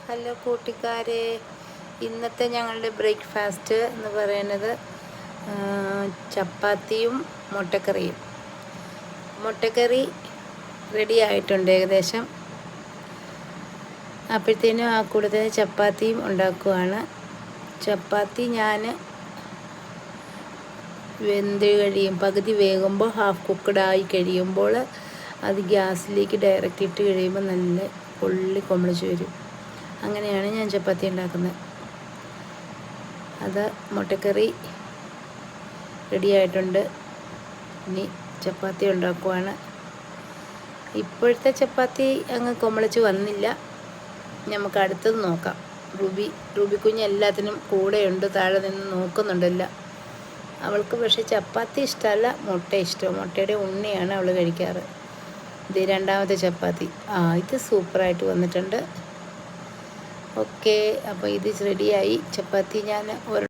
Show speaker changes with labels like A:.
A: Hello കൂട്ടുകാരെ, ഇന്നത്തെ ഞങ്ങളുടെ ബ്രേക്ക്ഫാസ്റ്റ് എന്ന് പറയുന്നത് ചപ്പാത്തിയും മുട്ടക്കറിയും. മുട്ടക്കറി റെഡി ആയിട്ടുണ്ട് ഏകദേശം. അപ്പോഴത്തേനും ആ കൂടുതൽ ചപ്പാത്തിയും ഉണ്ടാക്കുകയാണ്. ചപ്പാത്തി ഞാൻ വെന്ത് കഴിയും, പകുതി വേകുമ്പോൾ ഹാഫ് കുക്കഡായി കഴിയുമ്പോൾ അത് ഗ്യാസിലേക്ക് ഡയറക്റ്റ് ഇട്ട് കഴിയുമ്പോൾ നല്ല കൊമ്മിളിച്ച് വരും. അങ്ങനെയാണ് ഞാൻ ചപ്പാത്തി ഉണ്ടാക്കുന്നത്. അത് മുട്ടക്കറി റെഡി ആയിട്ടുണ്ട്. ഇനി ചപ്പാത്തി ഉണ്ടാക്കുവാണ്. ഇപ്പോഴത്തെ ചപ്പാത്തി അങ്ങ് കൊമ്മിളിച്ച് വന്നില്ല. നമുക്ക് അടുത്തത് നോക്കാം. റൂബി കുഞ്ഞ് എല്ലാത്തിനും കൂടെയുണ്ട്, താഴെ നിന്ന് നോക്കുന്നുണ്ടല്ല. അവൾക്ക് പക്ഷേ ചപ്പാത്തി ഇഷ്ടമല്ല, മുട്ട ഇഷ്ടം. മുട്ടയുടെ ഉണ്ണിയാണ് അവൾ കഴിക്കാറ്. ഇത് രണ്ടാമത്തെ ചപ്പാത്തി. ഇത് സൂപ്പറായിട്ട് വന്നിട്ടുണ്ട്. ഓക്കെ, അപ്പോൾ ഇത് റെഡിയായി. ചപ്പാത്തി ഞാൻ